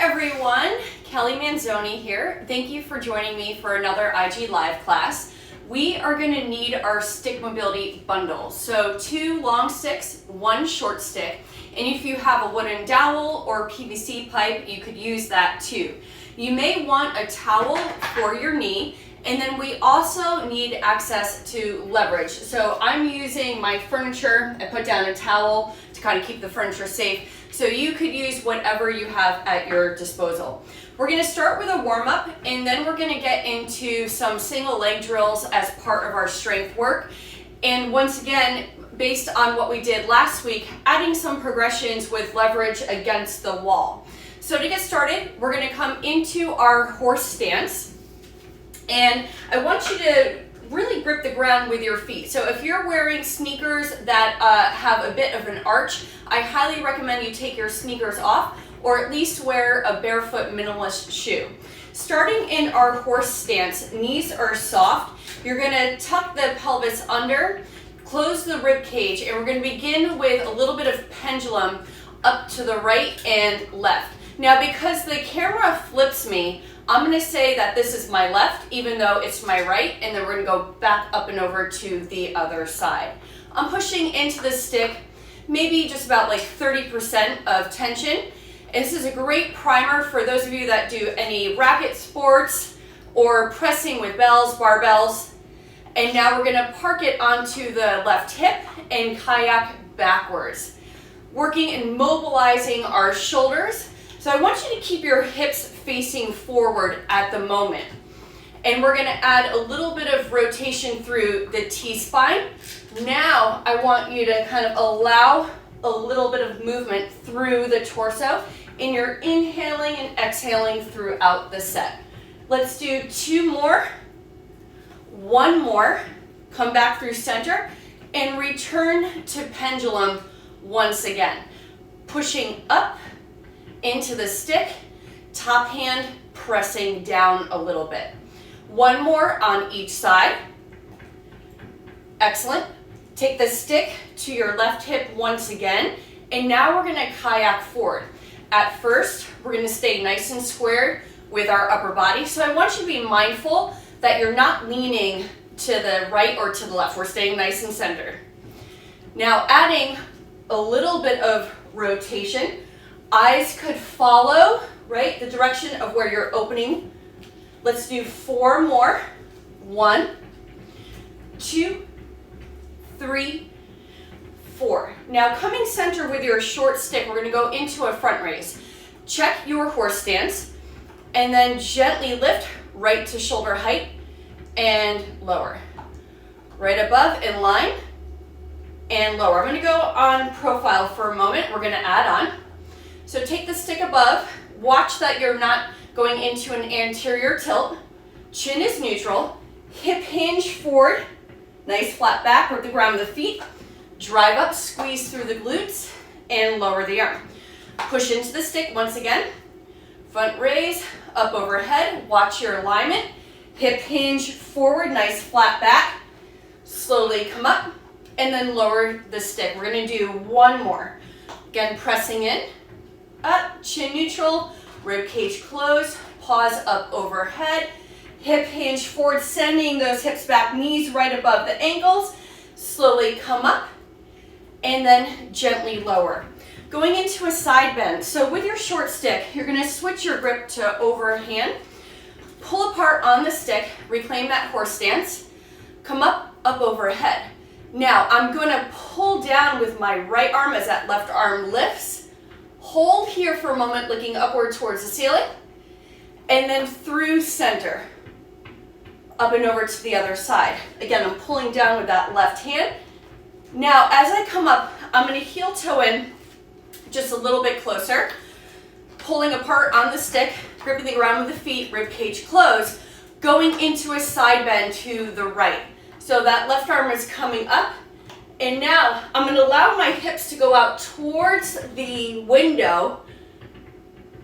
everyone, Kelly Manzone here. Thank you for joining me for another IG Live class. We are going to need our stick mobility bundle. So 2 long sticks, 1 short stick, and if you have a wooden dowel or PVC pipe, you could use that too. You may want a towel for your knee, and then we also need access to leverage. So I'm using my furniture. I put down a towel to kind of keep the furniture safe. So you could use whatever you have at your disposal. We're going to start with a warm-up, and then we're going to get into some single leg drills as part of our strength work. And once again, based on what we did last week, adding some progressions with leverage against the wall. So to get started, we're going to come into our horse stance, and I want you to really grip the ground with your feet. So if you're wearing sneakers that have a bit of an arch, I highly recommend you take your sneakers off, or at least wear a barefoot minimalist shoe. Starting in our horse stance, knees are soft. You're gonna tuck the pelvis under, close the rib cage, and we're gonna begin with a little bit of pendulum up to the right and left. Now, because the camera flips me, I'm going to say that this is my left, even though it's my right, and then we're going to go back up and over to the other side. I'm pushing into the stick, maybe just about like 30% of tension. And this is a great primer for those of you that do any racket sports or pressing with bells, barbells. And now we're going to park it onto the left hip and kayak backwards, working and mobilizing our shoulders. So I want you to keep your hips facing forward at the moment. And we're going to add a little bit of rotation through the T-spine. Now I want you to kind of allow a little bit of movement through the torso, and you're inhaling and exhaling throughout the set. Let's do 2 more. 1 more. Come back through center and return to pendulum once again. Pushing up into the stick, top hand pressing down a little bit. 1 more on each side. Excellent. Take the stick to your left hip once again, and now we're going to kayak forward. At first, we're going to stay nice and squared with our upper body, so I want you to be mindful that you're not leaning to the right or to the left. We're staying nice and centered. Now, adding a little bit of rotation. Eyes could follow, right, the direction of where you're opening. Let's do 4 more. 1, 2, 3, 4. Now coming center with your short stick, we're going to go into a front raise. Check your horse stance, and then gently lift right to shoulder height and lower. Right above, in line, and lower. I'm going to go on profile for a moment. We're going to add on. So take the stick above, watch that you're not going into an anterior tilt. Chin is neutral, hip hinge forward, nice flat back, grip the ground with the feet, drive up, squeeze through the glutes, and lower the arm. Push into the stick once again, front raise, up overhead, watch your alignment, hip hinge forward, nice flat back, slowly come up, and then lower the stick. We're gonna do 1 more. Again, pressing in, up, chin neutral, rib cage closed, pause up overhead, hip hinge forward, sending those hips back, knees right above the ankles, slowly come up, and then gently lower. Going into a side bend. So with your short stick, you're going to switch your grip to overhand, pull apart on the stick, reclaim that horse stance, come up, up overhead. Now I'm going to pull down with my right arm as that left arm lifts. Hold here for a moment, looking upward towards the ceiling, and then through center, up and over to the other side. Again, I'm pulling down with that left hand. Now, as I come up, I'm going to heel toe in just a little bit closer, pulling apart on the stick, gripping the ground with the feet, rib cage closed, going into a side bend to the right. So that left arm is coming up. And now I'm going to allow my hips to go out towards the window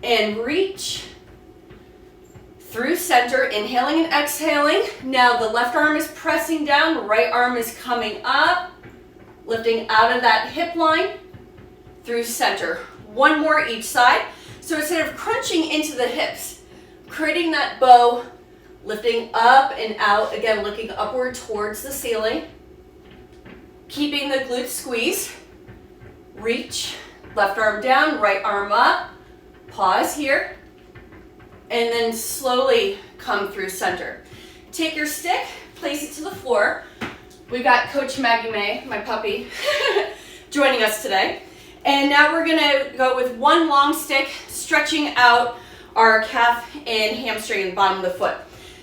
and reach through center, inhaling and exhaling. Now the left arm is pressing down, right arm is coming up, lifting out of that hip line through center. 1 more each side. So instead of crunching into the hips, creating that bow, lifting up and out, again looking upward towards the ceiling, keeping the glutes squeezed, reach, left arm down, right arm up, pause here, and then slowly come through center. Take your stick, place it to the floor. We've got Coach Maggie May, my puppy, joining us today. And now we're gonna go with one long stick, stretching out our calf and hamstring in the bottom of the foot.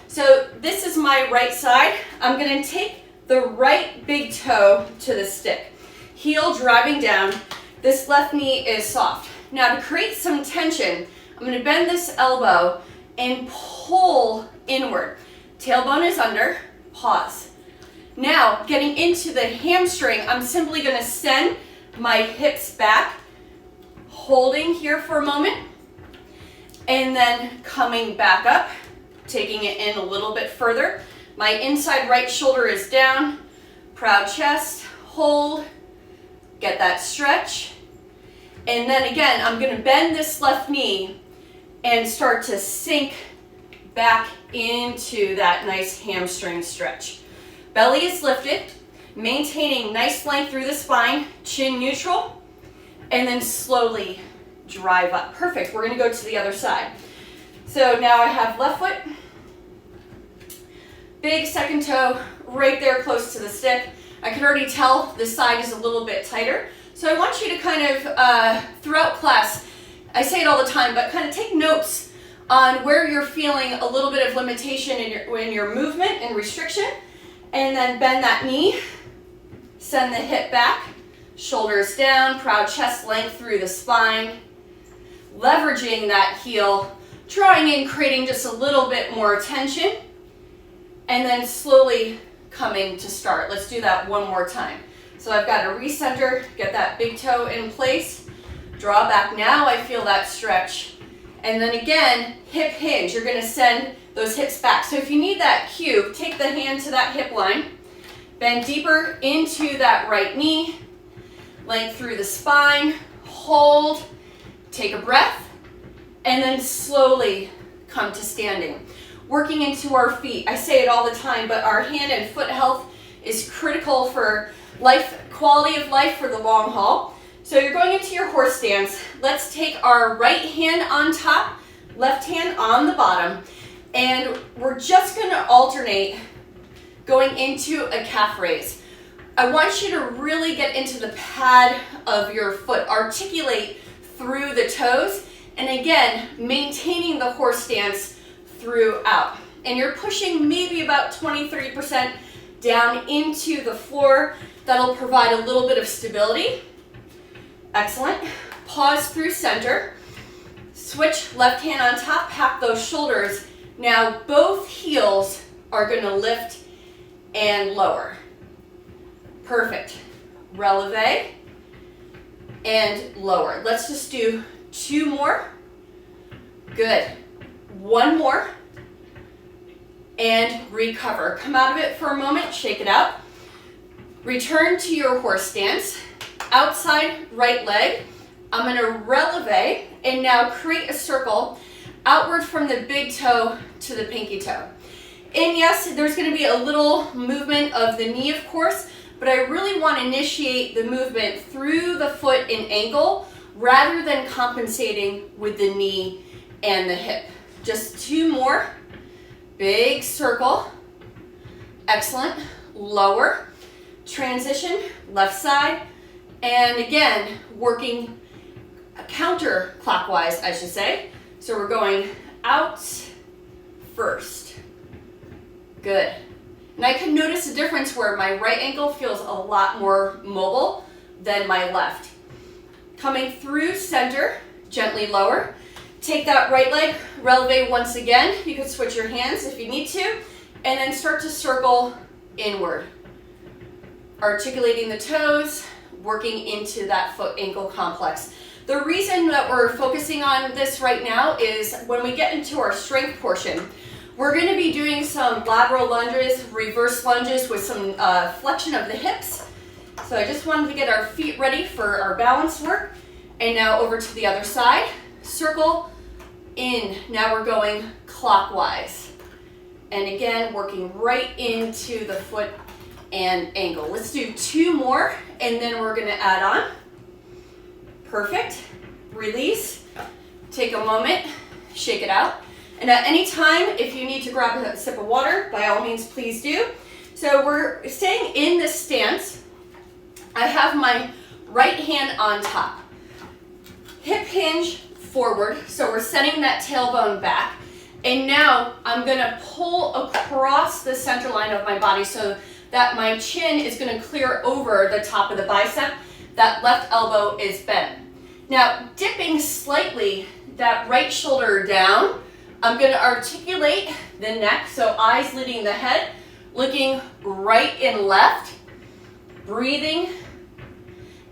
So this is my right side. I'm gonna take the right big toe to the stick, heel driving down. This left knee is soft. Now to create some tension, I'm gonna bend this elbow and pull inward. Tailbone is under, pause. Now, getting into the hamstring, I'm simply gonna send my hips back, holding here for a moment, and then coming back up, taking it in a little bit further. My inside right shoulder is down, proud chest, hold, get that stretch. And then again, I'm gonna bend this left knee and start to sink back into that nice hamstring stretch. Belly is lifted, maintaining nice length through the spine, chin neutral, and then slowly drive up. Perfect, we're gonna go to the other side. So now I have left foot, big second toe right there close to the stick. I can already tell this side is a little bit tighter. So I want you to kind of, throughout class, I say it all the time, but kind of take notes on where you're feeling a little bit of limitation in your movement and restriction. And then bend that knee, send the hip back, shoulders down, proud chest length through the spine, leveraging that heel, drawing in, creating just a little bit more tension, and then slowly coming to start. Let's do that one more time. So I've got to recenter, get that big toe in place, draw back. Now I feel that stretch. And then again, hip hinge. You're going to send those hips back. So if you need that cue, take the hand to that hip line, bend deeper into that right knee, length through the spine, hold, take a breath, and then slowly come to standing. Working into our feet. I say it all the time, but our hand and foot health is critical for life, quality of life for the long haul. So you're going into your horse stance. Let's take our right hand on top, left hand on the bottom, and we're just gonna alternate going into a calf raise. I want you to really get into the pad of your foot, articulate through the toes, and again, maintaining the horse stance throughout. And you're pushing maybe about 20-30% down into the floor. That'll provide a little bit of stability. Excellent. Pause through center. Switch left hand on top, pack those shoulders. Now both heels are going to lift and lower. Perfect. Releve and lower. Let's just do 2 more. Good. 1 more. And recover. Come out of it for a moment, shake it out. Return to your horse stance. Outside right leg. I'm going to releve and now create a circle outward from the big toe to the pinky toe. And yes, there's going to be a little movement of the knee, of course, but I really want to initiate the movement through the foot and ankle rather than compensating with the knee and the hip. Just 2 more. Big circle. Excellent. Lower. Transition, left side. And again, working counterclockwise, I should say. So we're going out first. Good. And I can notice a difference where my right ankle feels a lot more mobile than my left. Coming through center, gently lower. Take that right leg, releve once again. You can switch your hands if you need to. And then start to circle inward. Articulating the toes, working into that foot-ankle complex. The reason that we're focusing on this right now is when we get into our strength portion, we're going to be doing some lateral lunges, reverse lunges with some flexion of the hips. So I just wanted to get our feet ready for our balance work. And now over to the other side. circle, in. Now we're going clockwise. And again, working right into the foot and ankle. Let's do 2 more, and then we're gonna add on. Perfect. Release. Take a moment, shake it out. And at any time, if you need to grab a sip of water, by all means, please do. So we're staying in this stance. I have my right hand on top. Hip hinge forward, so we're setting that tailbone back. And now I'm gonna pull across the center line of my body so that my chin is gonna clear over the top of the bicep. That left elbow is bent. Now, dipping slightly that right shoulder down, I'm gonna articulate the neck, so eyes leading the head, looking right and left, breathing.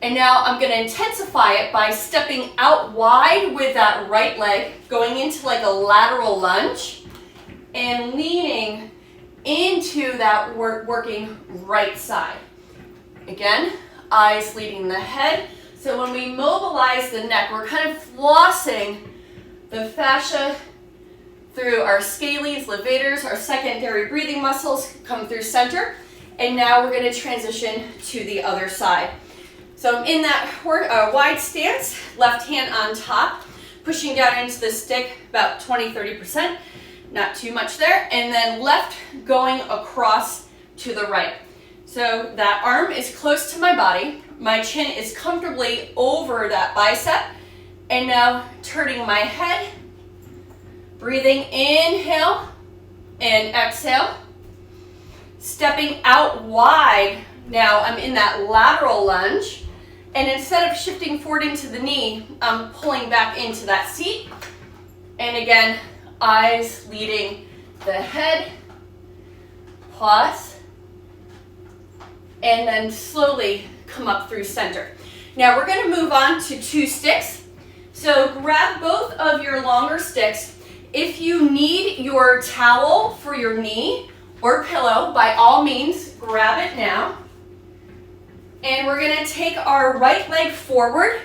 And now I'm gonna intensify it by stepping out wide with that right leg, going into like a lateral lunge, and leaning into that working right side. Again, eyes leading the head. So when we mobilize the neck, we're kind of flossing the fascia through our scalenes, levators, our secondary breathing muscles come through center. And now we're going to transition to the other side. So I'm in that wide stance, left hand on top, pushing down into the stick about 20-30%, not too much there. And then left going across to the right. So that arm is close to my body. My chin is comfortably over that bicep. And now turning my head, breathing, inhale and exhale. Stepping out wide, now I'm in that lateral lunge. And instead of shifting forward into the knee, I'm pulling back into that seat. And again, eyes leading the head. Pause. And then slowly come up through center. Now we're going to move on to 2 sticks. So grab both of your longer sticks. If you need your towel for your knee or pillow, by all means, grab it now. And we're going to take our right leg forward,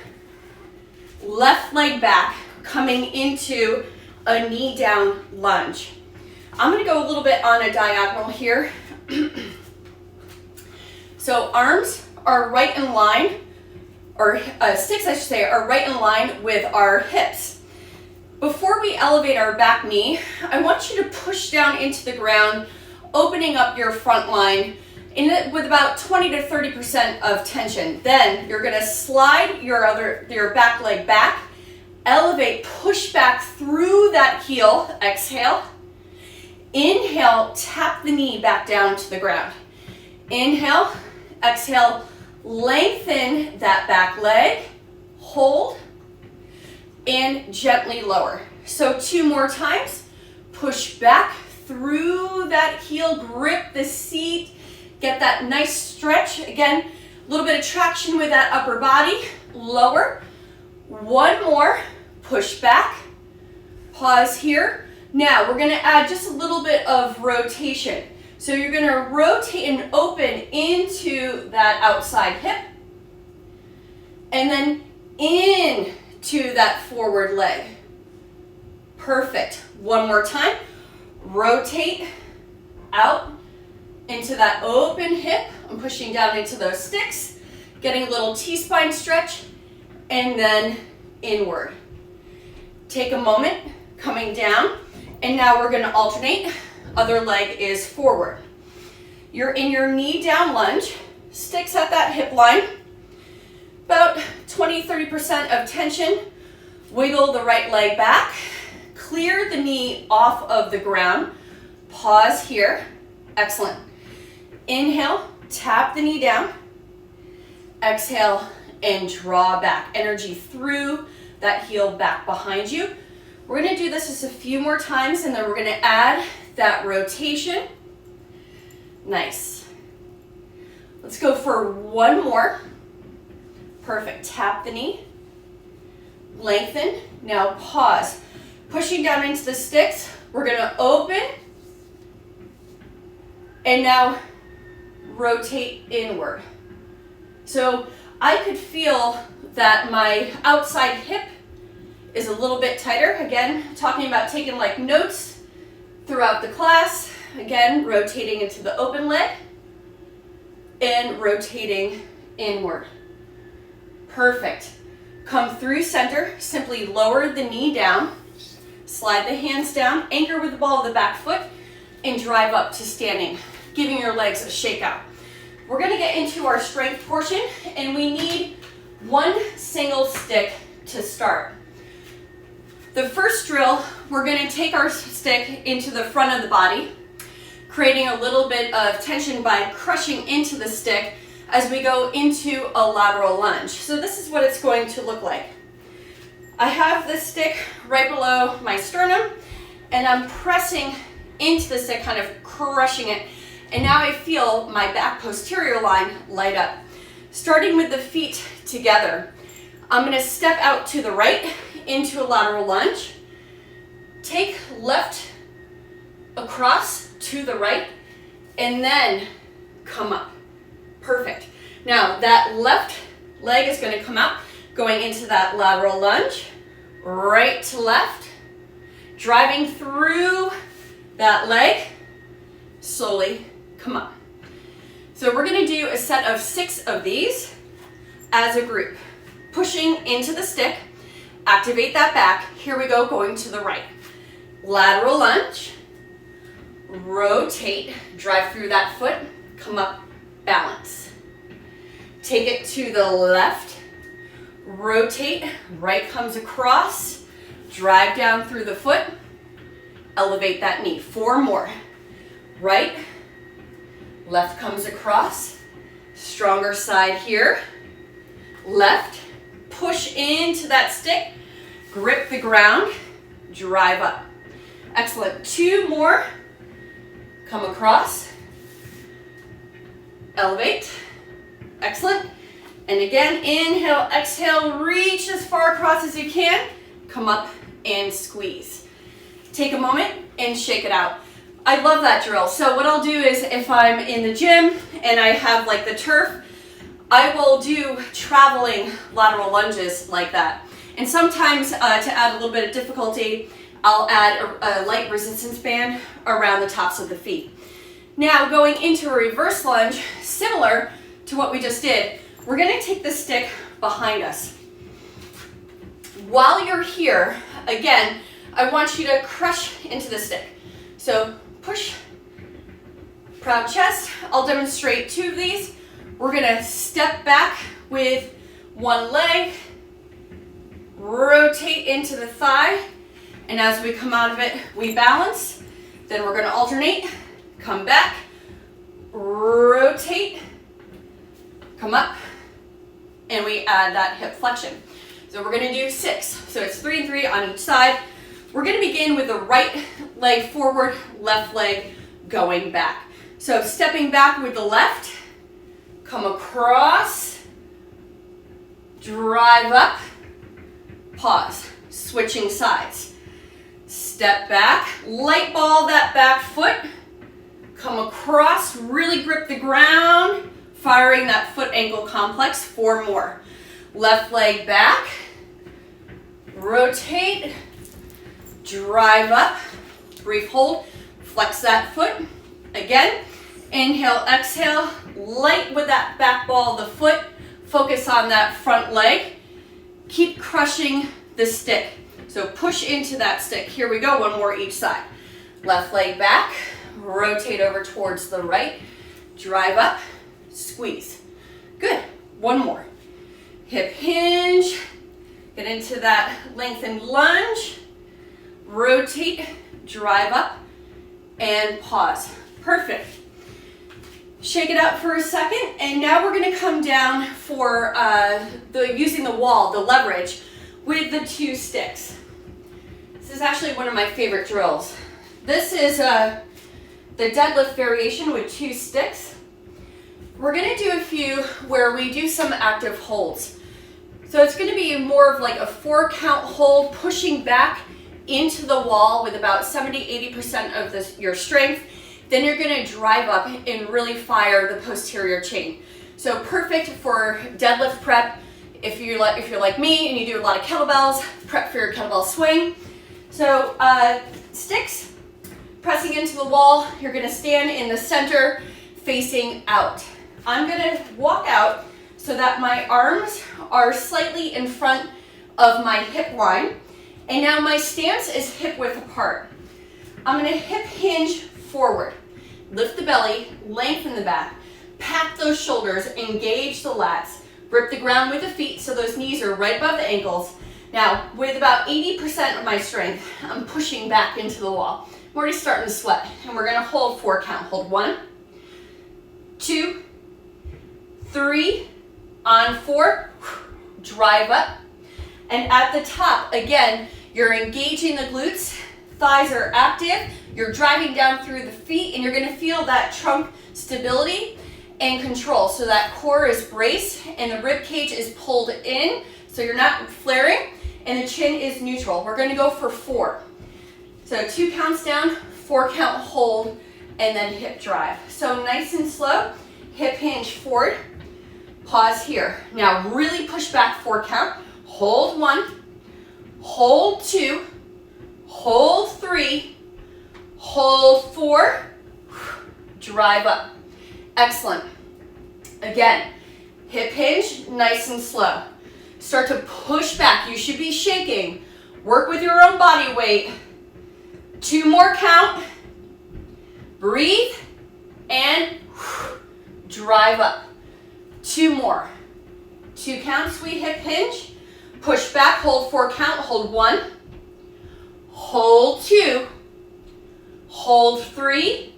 left leg back, coming into a knee down lunge. I'm going to go a little bit on a diagonal here. So arms are right in line, or sticks I should say, are right in line with our hips. Before we elevate our back knee, I want you to push down into the ground, opening up your front line with about 20-30% of tension. Then you're going to slide your back leg back, elevate, push back through that heel, exhale. Inhale, tap the knee back down to the ground. Inhale, exhale, lengthen that back leg, hold, and gently lower. So 2 more times. Push back through that heel, grip the seat, get that nice stretch. Again, a little bit of traction with that upper body, lower. 1 more, push back, pause here. Now we're going to add just a little bit of rotation. So you're going to rotate and open into that outside hip, and then into that forward leg. Perfect. 1 more time. Rotate out into that open hip. I'm pushing down into those sticks, getting a little T-spine stretch, and then inward. Take a moment, coming down, and now we're going to alternate. Other leg is forward. You're in your knee down lunge, sticks at that hip line, about 20-30% of tension. Wiggle the right leg back, clear the knee off of the ground, pause here. Excellent. Inhale, tap the knee down, exhale, and draw back. Energy through that heel back behind you. We're going to do this just a few more times, and then we're going to add that rotation. Nice. Let's go for 1 more. Perfect. Tap the knee. Lengthen. Now pause. Pushing down into the sticks. We're going to open. And now rotate inward. So I could feel that my outside hip is a little bit tighter. Again, talking about taking like notes throughout the class. Again, rotating into the open leg and rotating inward. Perfect. Come through center, simply lower the knee down, slide the hands down, anchor with the ball of the back foot, and drive up to standing, giving your legs a shake out. We're gonna get into our strength portion, and we need one single stick to start. The first drill, we're gonna take our stick into the front of the body, creating a little bit of tension by crushing into the stick as we go into a lateral lunge. So this is what it's going to look like. I have this stick right below my sternum, and I'm pressing into the stick, kind of crushing it. And now I feel my back posterior line light up. Starting with the feet together, I'm gonna step out to the right into a lateral lunge. Take left across to the right, and then come up. Perfect. Now that left leg is gonna come out, going into that lateral lunge, right to left, driving through that leg, slowly come up. So we're gonna do a set of 6 of these as a group. Pushing into the stick, activate that back. Here we go, going to the right. Lateral lunge, rotate, drive through that foot, come up, balance. Take it to the left, rotate, right comes across, drive down through the foot, elevate that knee. 4 more. Right, left comes across, stronger side here, left, push into that stick, grip the ground, drive up. Excellent. 2 more, come across, elevate, excellent. And again, inhale, exhale, reach as far across as you can, come up and squeeze. Take a moment and shake it out. I love that drill. So what I'll do is, if I'm in the gym and I have like the turf, I will do traveling lateral lunges like that. And sometimes to add a little bit of difficulty, I'll add a light resistance band around the tops of the feet. Now going into a reverse lunge, similar to what we just did, we're gonna take the stick behind us. While you're here, again, I want you to crush into the stick. So push, proud chest. I'll demonstrate 2 of these. We're gonna step back with one leg, rotate into the thigh, and as we come out of it, we balance. Then we're gonna alternate, come back, rotate, come up, and we add that hip flexion. So we're gonna do 6. So it's 3 and 3 on each side. We're gonna begin with the right leg forward, left leg going back. So stepping back with the left, come across, drive up, pause, switching sides. Step back, light ball that back foot, come across, really grip the ground, firing that foot ankle complex. 4 more. Left leg back, rotate, drive up, brief hold, flex that foot. Again, inhale, exhale, light with that back ball of the foot, focus on that front leg. Keep crushing the stick. So push into that stick. Here we go, 1 more each side. Left leg back, rotate over towards the right, drive up, squeeze. Good, 1 more. Hip hinge, get into that lengthened lunge, rotate, drive up, and pause. Perfect. Shake it out for a second, and now we're gonna come down for using the wall, the leverage, with the 2 sticks. This is actually one of my favorite drills. This is the deadlift variation with 2 sticks. We're gonna do a few where we do some active holds. So it's gonna be more of like a 4 count hold, pushing back into the wall with about 70-80% of your strength. Then you're gonna drive up and really fire the posterior chain. So perfect for deadlift prep. If you're like me and you do a lot of kettlebells, prep for your kettlebell swing. So sticks, pressing into the wall. You're gonna stand in the center, facing out. I'm gonna walk out so that my arms are slightly in front of my hip line. And now my stance is hip width apart. I'm gonna hip hinge forward. Lift the belly, lengthen the back, pack those shoulders, engage the lats, grip the ground with the feet so those knees are right above the ankles. Now, with about 80% of my strength, I'm pushing back into the wall. I'm already starting to sweat, and we're gonna hold 4 count. Hold 1, 2, 3, on 4, drive up. And at the top, again, you're engaging the glutes, thighs are active, you're driving down through the feet, and you're gonna feel that trunk stability and control. So that core is braced and the rib cage is pulled in, so you're not flaring, and the chin is neutral. We're gonna go for 4. So 2 counts down, 4 count hold, and then hip drive. So nice and slow, hip hinge forward, pause here. Now really push back, 4 count, hold 1, hold 2, hold 3, hold 4, drive up. Excellent. Again, hip hinge, nice and slow. Start to push back. You should be shaking. Work with your own body weight. 2 more count. Breathe and drive up. 2 more. 2 counts, we hip hinge. Push back, hold 4 count, hold 1. Hold 2. Hold 3.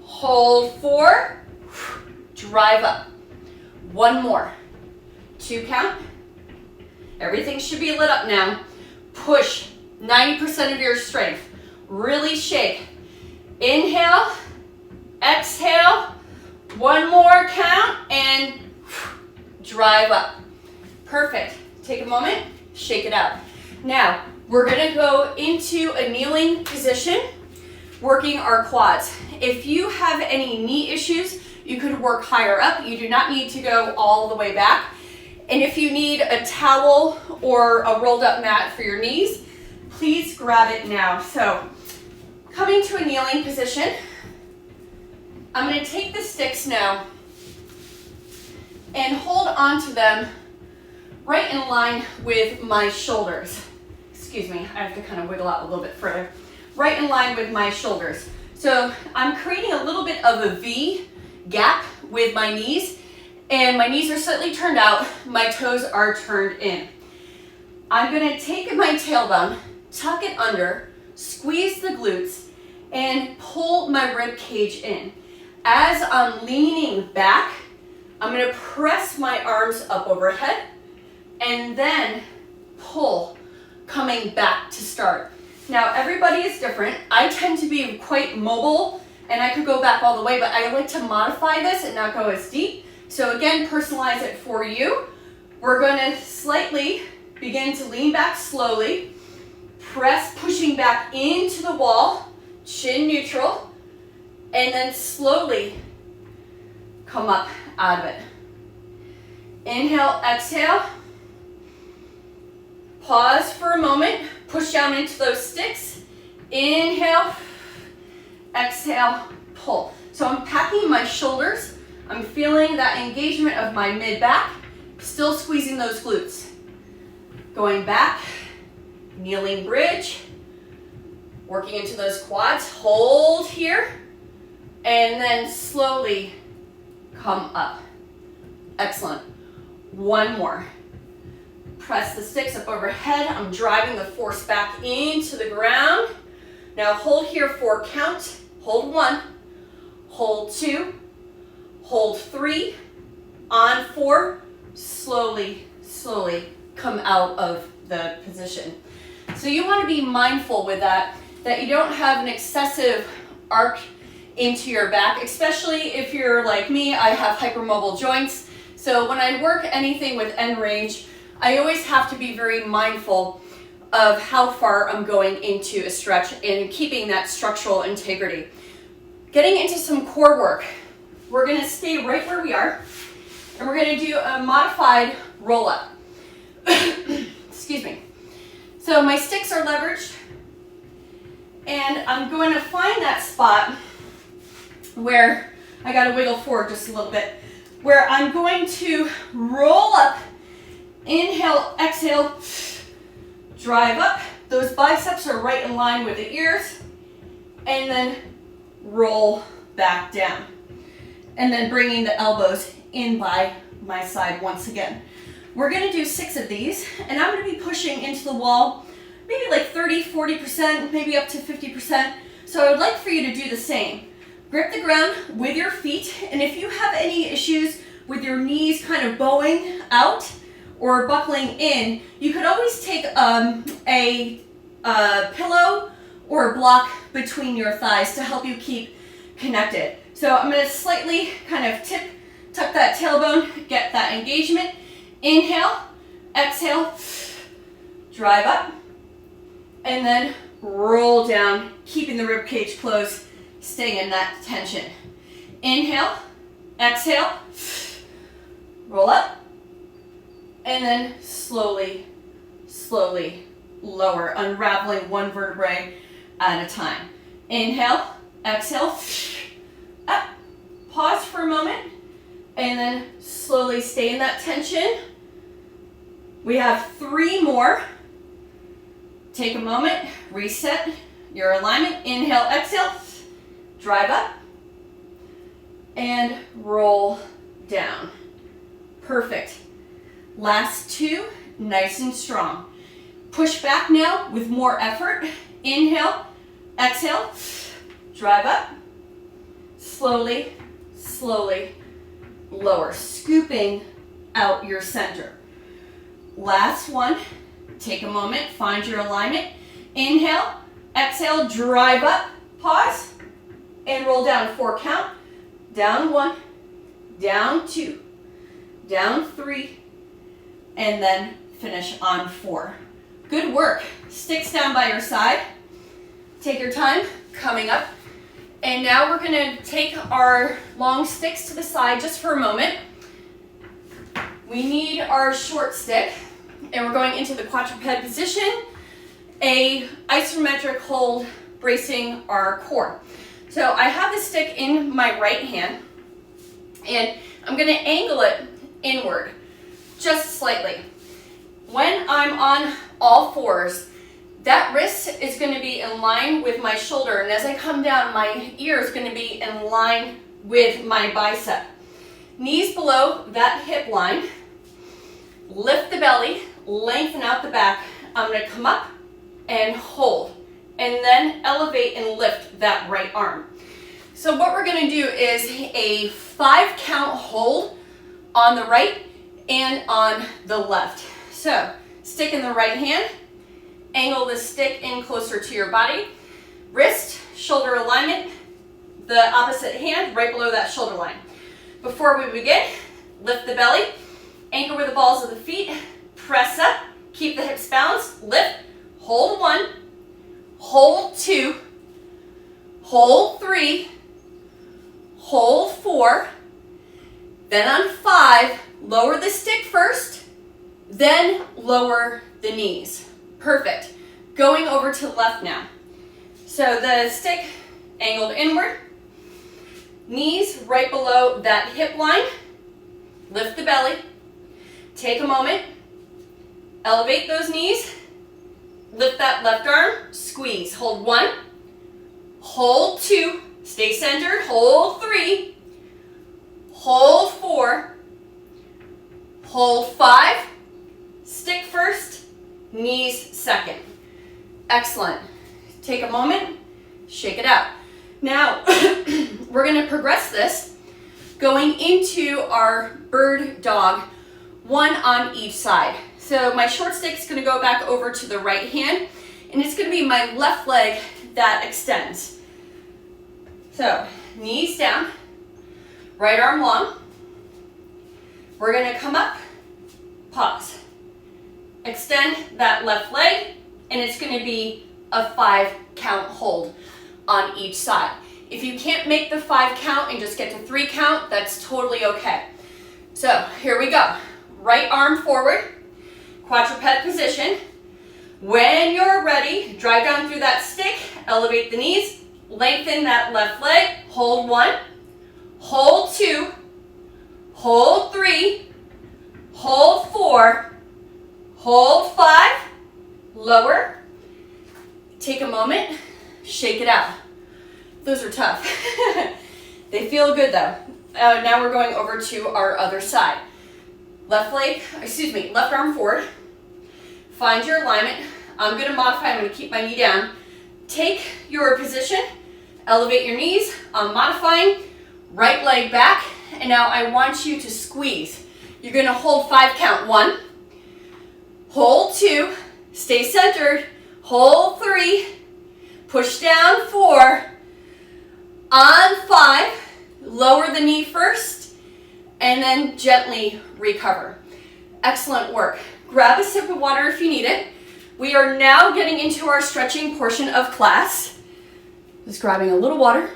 Hold 4. Drive up. 1 more. 2 count. Everything should be lit up now. Push 90% of your strength. Really shake. Inhale, exhale. 1 more count and drive up. Perfect. Take a moment, shake it out. Now, we're gonna go into a kneeling position, working our quads. If you have any knee issues, you could work higher up. You do not need to go all the way back. And if you need a towel or a rolled up mat for your knees, please grab it now. So, coming to a kneeling position, I'm gonna take the sticks now and hold onto them right in line with my shoulders. Excuse me, I have to kind of wiggle out a little bit further. Right in line with my shoulders. So I'm creating a little bit of a V gap with my knees, and my knees are slightly turned out, my toes are turned in. I'm gonna take my tailbone, tuck it under, squeeze the glutes, and pull my rib cage in. As I'm leaning back, I'm gonna press my arms up overhead, and then pull, coming back to start. Now everybody is different. I tend to be quite mobile and I could go back all the way, but I like to modify this and not go as deep. So again, personalize it for you. We're gonna slightly begin to lean back slowly, press, pushing back into the wall, chin neutral, and then slowly come up out of it. Inhale, exhale. Pause for a moment, push down into those sticks. Inhale, exhale, pull. So I'm packing my shoulders. I'm feeling that engagement of my mid-back, still squeezing those glutes. Going back, kneeling bridge, working into those quads. Hold here, and then slowly come up. Excellent. 1 more. Press the sticks up overhead. I'm driving the force back into the ground. Now hold here, 4 count. Hold 1, hold 2, hold 3, on 4, slowly, slowly come out of the position. So you want to be mindful with that you don't have an excessive arc into your back, especially if you're like me, I have hypermobile joints. So when I work anything with end range, I always have to be very mindful of how far I'm going into a stretch and keeping that structural integrity. Getting into some core work, we're gonna stay right where we are, and we're gonna do a modified roll up. Excuse me. So my sticks are leveraged, and I'm going to find that spot where I got to wiggle forward just a little bit, where I'm going to roll up, inhale, exhale, drive up. Those biceps are right in line with the ears, and then roll back down. And then bringing the elbows in by my side once again. We're gonna do 6 of these, and I'm gonna be pushing into the wall, maybe like 30, 40%, maybe up to 50%. So I would like for you to do the same. Grip the ground with your feet, and if you have any issues with your knees kind of bowing out or buckling in, you could always take a pillow or a block between your thighs to help you keep connected. So I'm gonna slightly kind of tuck that tailbone, get that engagement. Inhale, exhale, drive up, and then roll down, keeping the rib cage closed, staying in that tension. Inhale, exhale, roll up, and then slowly, slowly lower, unraveling one vertebrae at a time. Inhale, exhale, up, pause for a moment, and then slowly stay in that tension. We have 3 more. Take a moment, reset your alignment. Inhale, exhale, drive up, and roll down. Perfect. Last 2, nice and strong. Push back now with more effort. Inhale, exhale, drive up, slowly, slowly lower, scooping out your center. Last one, take a moment, find your alignment. Inhale, exhale, drive up, pause, and roll down. 4 count. Down 1, down 2, down 3, and then finish on 4. Good work. Sticks down by your side. Take your time, coming up. And now we're gonna take our long sticks to the side just for a moment. We need our short stick, and we're going into the quadruped position, a isometric hold bracing our core. So I have the stick in my right hand, and I'm gonna angle it inward, just slightly. When I'm on all fours, that wrist is going to be in line with my shoulder, and as I come down, my ear is going to be in line with my bicep. Knees below that hip line. Lift the belly, lengthen out the back. I'm going to come up and hold, and then elevate and lift that right arm. So what we're going to do is a 5 count hold on the right and on the left. So stick in the right hand. Angle the stick in closer to your body. Wrist, shoulder alignment, the opposite hand right below that shoulder line. Before we begin, lift the belly, anchor with the balls of the feet, press up, keep the hips balanced, lift, hold 1, hold 2, hold 3, hold 4, then on 5, lower the stick first, then lower the knees. Perfect. Going over to the left now. So the stick angled inward, knees right below that hip line, lift the belly, take a moment, elevate those knees, lift that left arm, squeeze, hold 1, hold 2, stay centered, hold 3, hold 4, hold 5, stick first, knees second. Excellent. Take a moment, shake it out. Now, we're going to progress this going into our bird dog, 1 on each side. So my short stick is going to go back over to the right hand, and it's going to be my left leg that extends. So, knees down, right arm long. We're going to come up, pause. Extend that left leg, and it's going to be a 5 count hold on each side. If you can't make the 5 count and just get to 3 count, that's totally okay. So here we go. right arm forward, quadruped position. When you're ready, drive down through that stick, elevate the knees, lengthen that left leg, hold 1, hold 2, hold 3, hold 4, hold 5, lower. Take a moment, shake it out. Those are tough. They feel good though. Now we're going over to our other side. Left arm forward. Find your alignment. I'm going to modify, I'm going to keep my knee down. Take your position, elevate your knees. I'm modifying, right leg back, and now I want you to squeeze. You're going to hold 5 count. 1, hold 2, stay centered, hold 3, push down 4, on 5, lower the knee first, and then gently recover. Excellent work. Grab a sip of water if you need it. We are now getting into our stretching portion of class. Just grabbing a little water.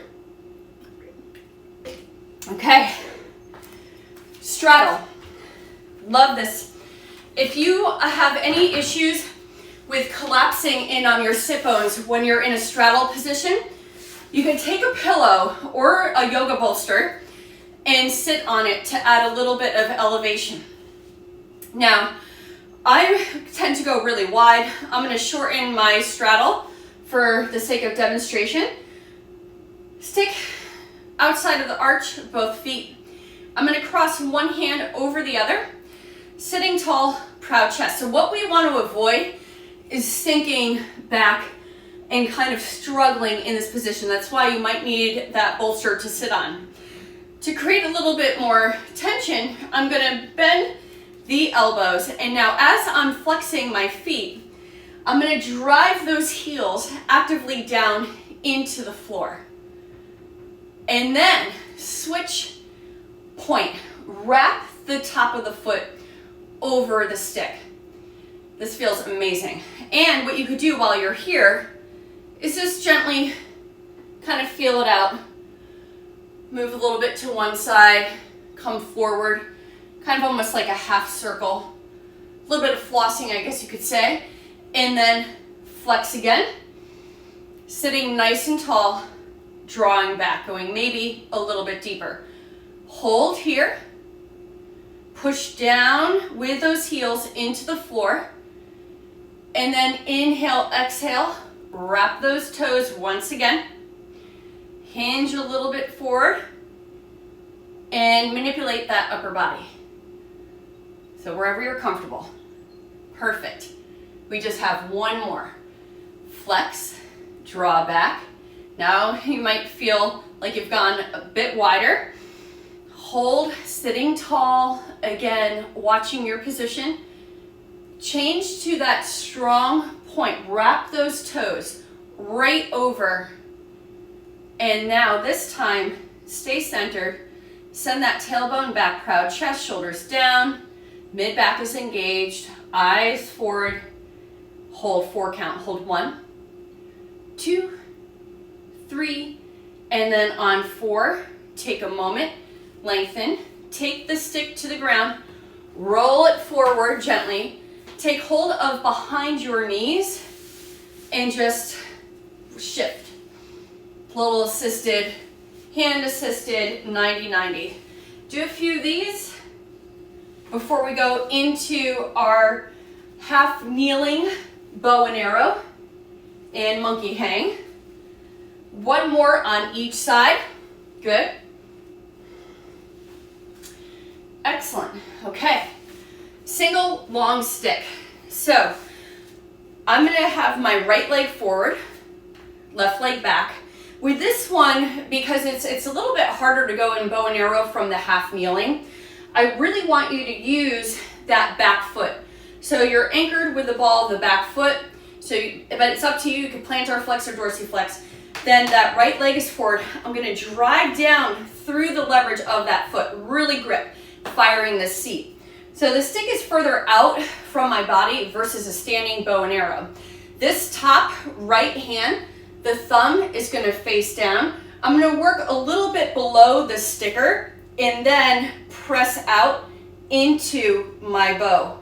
Okay. Straddle. Love this. If you have any issues with collapsing in on your sit bones when you're in a straddle position, you can take a pillow or a yoga bolster and sit on it to add a little bit of elevation. Now, I tend to go really wide. I'm going to shorten my straddle for the sake of demonstration. Stick outside of the arch of both feet. I'm going to cross one hand over the other. Sitting tall, proud chest. So what we want to avoid is sinking back and kind of struggling in this position. That's why you might need that bolster to sit on. To create a little bit more tension, I'm going to bend the elbows, and now as I'm flexing my feet, I'm going to drive those heels actively down into the floor. And then switch point. Wrap the top of the foot over the stick. This feels amazing. And what you could do while you're here is just gently kind of feel it out. Move a little bit to one side, come forward, kind of almost like a half circle. A little bit of flossing, I guess you could say. And then flex again. Sitting nice and tall, drawing back, going maybe a little bit deeper. Hold here. Push down with those heels into the floor. And then inhale, exhale. Wrap those toes once again. Hinge a little bit forward. And manipulate that upper body. So wherever you're comfortable. Perfect. We just have one more. Flex, draw back. Now you might feel like you've gone a bit wider. Hold, sitting tall. Again, watching your position. Change to that strong point. Wrap those toes right over. And now this time, stay centered. Send that tailbone back, proud chest, shoulders down. Mid back is engaged. Eyes forward. Hold 4 count. Hold 1, 2, 3, and then on 4, take a moment. Lengthen. Take the stick to the ground. Roll it forward gently. Take hold of behind your knees and just shift. Little assisted, hand assisted, 90-90. Do a few of these before we go into our half kneeling bow and arrow and monkey hang. One more on each side. Good. Excellent. Okay. Single long stick. So I'm going to have my right leg forward, left leg back. With this one, because it's a little bit harder to go in bow and arrow from the half kneeling, I really want you to use that back foot. So you're anchored with the ball of the back foot, but it's up to you. You can plantar flex or dorsiflex. Then that right leg is forward. I'm going to drive down through the leverage of that foot. Really grip, firing the seat. So the stick is further out from my body versus a standing bow and arrow. This top right hand, the thumb is going to face down. I'm going to work a little bit below the sticker and then press out into my bow.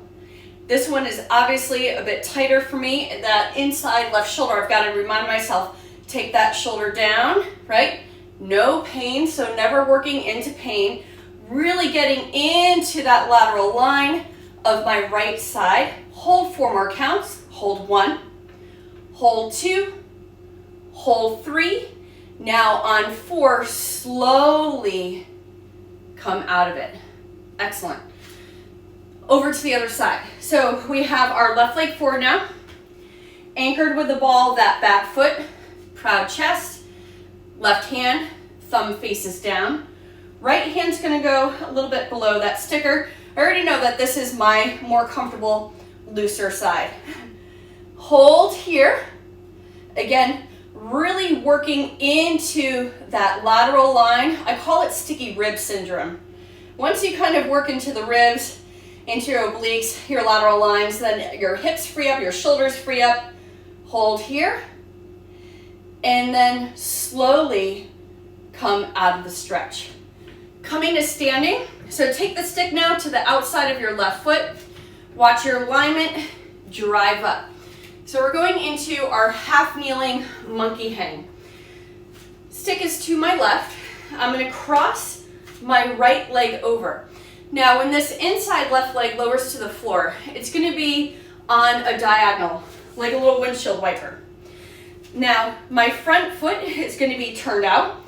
This one is obviously a bit tighter for me. That inside left shoulder, I've got to remind myself, take that shoulder down, right? No pain, so never working into pain. Really getting into that lateral line of my right side. Hold 4 more counts. Hold 1, hold 2, hold 3. Now on 4, slowly come out of it. Excellent. Over to the other side. So we have our left leg forward now, anchored with the ball, that back foot, proud chest, left hand, thumb faces down. Right hand's gonna go a little bit below that sticker. I already know that this is my more comfortable, looser side. Hold here. Again, really working into that lateral line. I call it sticky rib syndrome. Once you kind of work into the ribs, into your obliques, your lateral lines, then your hips free up, your shoulders free up. Hold here. And then slowly come out of the stretch. Coming to standing. So take the stick now to the outside of your left foot. Watch your alignment drive up. So we're going into our half kneeling monkey hang. Stick is to my left. I'm going to cross my right leg over. Now when this inside left leg lowers to the floor, it's going to be on a diagonal, like a little windshield wiper. Now my front foot is going to be turned out,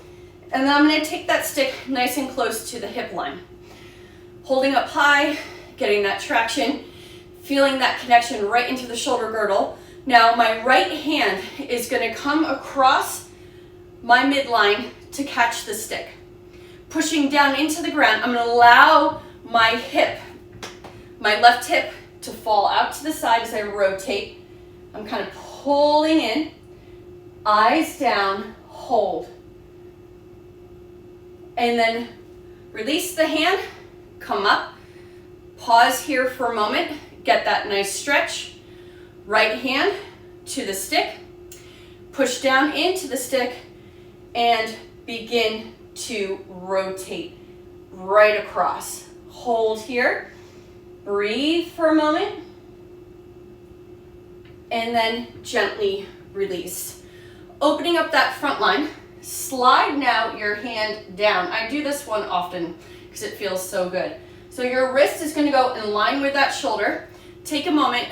and then I'm going to take that stick nice and close to the hip line. Holding up high, getting that traction, feeling that connection right into the shoulder girdle. Now my right hand is going to come across my midline to catch the stick. Pushing down into the ground, I'm going to allow my hip, my left hip, to fall out to the side as I rotate. I'm kind of pulling in, eyes down, hold. And then release the hand, come up, pause here for a moment, get that nice stretch. Right hand to the stick, push down into the stick, and begin to rotate right across. Hold here, breathe for a moment, and then gently release. Opening up that front line, slide now your hand down. I do this one often because it feels so good. So your wrist is going to go in line with that shoulder. Take a moment,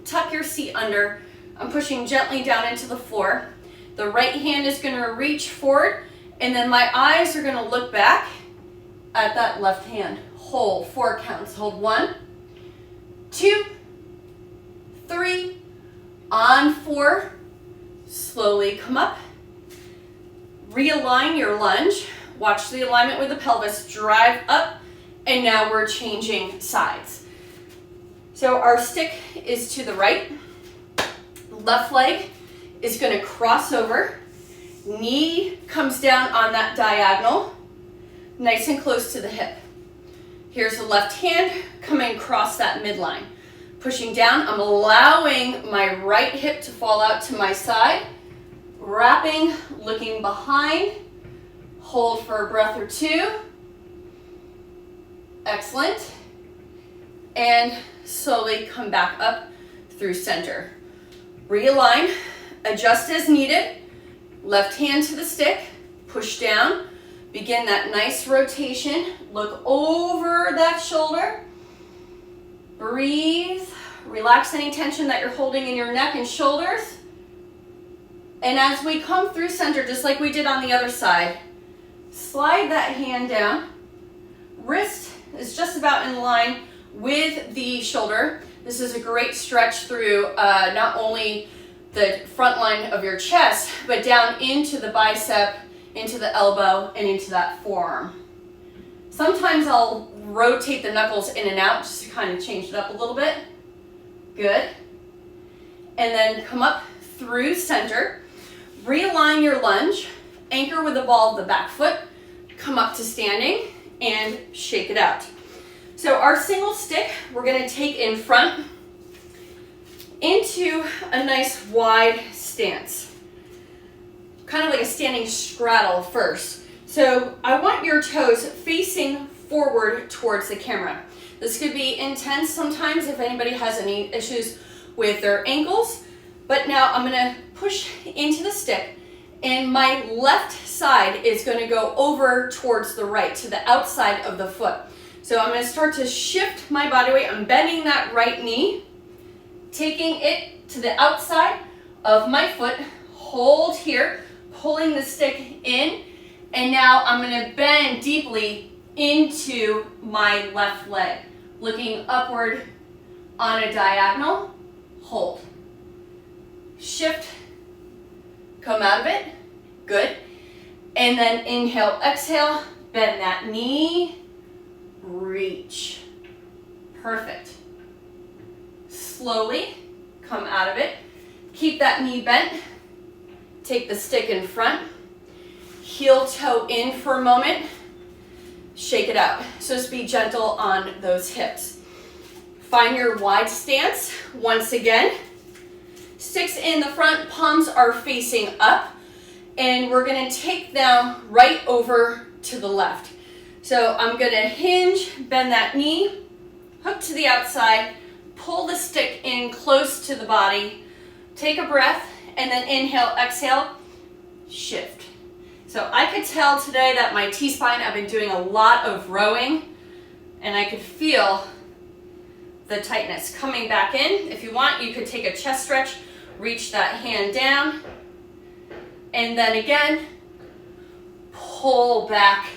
tuck your seat under. I'm pushing gently down into the floor. The right hand is going to reach forward, and then my eyes are going to look back at that left hand. Hold 4 counts. Hold 1, 2, 3. On 4, slowly come up. Realign your lunge. Watch the alignment with the pelvis. Drive up, and now we're changing sides. So our stick is to the right. Left leg is going to cross over. Knee comes down on that diagonal, nice and close to the hip. Here's the left hand coming across that midline. Pushing down, I'm allowing my right hip to fall out to my side. Wrapping, looking behind. Hold for a breath or 2. Excellent. And slowly come back up through center. Realign, adjust as needed. Left hand to the stick, push down. Begin that nice rotation. Look over that shoulder. Breathe. Relax any tension that you're holding in your neck and shoulders. And as we come through center, just like we did on the other side, slide that hand down. Wrist is just about in line with the shoulder. This is a great stretch through not only the front line of your chest, but down into the bicep, into the elbow, and into that forearm. Sometimes I'll rotate the knuckles in and out just to kind of change it up a little bit. Good. And then come up through center. Realign your lunge. Anchor with the ball of the back foot. Come up to standing and shake it out. So our single stick, we're going to take in front into a nice wide stance. Kind of like a standing straddle first. So I want your toes facing forward towards the camera. This could be intense sometimes if anybody has any issues with their ankles. But now I'm gonna push into the stick, and my left side is gonna go over towards the right, to the outside of the foot. So I'm gonna start to shift my body weight. I'm bending that right knee, taking it to the outside of my foot, hold here, pulling the stick in, and now I'm gonna bend deeply into my left leg, looking upward on a diagonal, hold. Shift, come out of it, good. And then inhale, exhale, bend that knee, reach. Perfect. Slowly come out of it. Keep that knee bent. Take the stick in front. Heel toe in for a moment. Shake it out. So just be gentle on those hips. Find your wide stance once again. Sticks in the front, palms are facing up, and we're gonna take them right over to the left. So I'm gonna hinge, bend that knee, hook to the outside, pull the stick in close to the body, take a breath, and then inhale, exhale, shift. So I could tell today that my T-spine, I've been doing a lot of rowing, and I could feel the tightness coming back in. If you want, you could take a chest stretch, reach that hand down, and then again, pull back,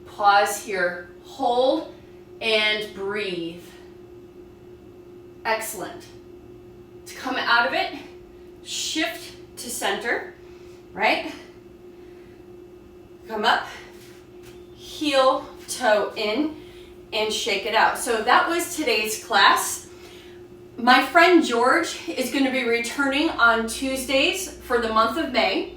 pause here, hold, and breathe. Excellent. To come out of it, shift to center, right? Come up, heel, toe in, and shake it out. So that was today's class. My friend George is going to be returning on Tuesdays for the month of May.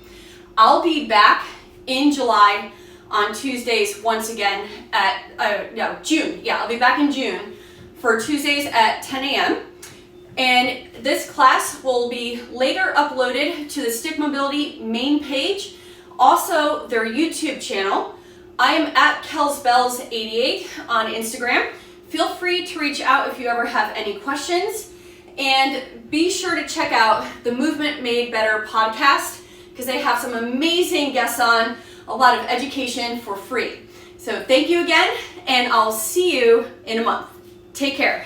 I'll be back in July on Tuesdays once again at, June. Yeah, I'll be back in June for Tuesdays at 10 a.m. And this class will be later uploaded to the Stick Mobility main page, also their YouTube channel. I am at KelsBells88 on Instagram. Feel free to reach out if you ever have any questions, and be sure to check out the Movement Made Better podcast, because they have some amazing guests on, a lot of education for free. So thank you again, and I'll see you in a month. Take care.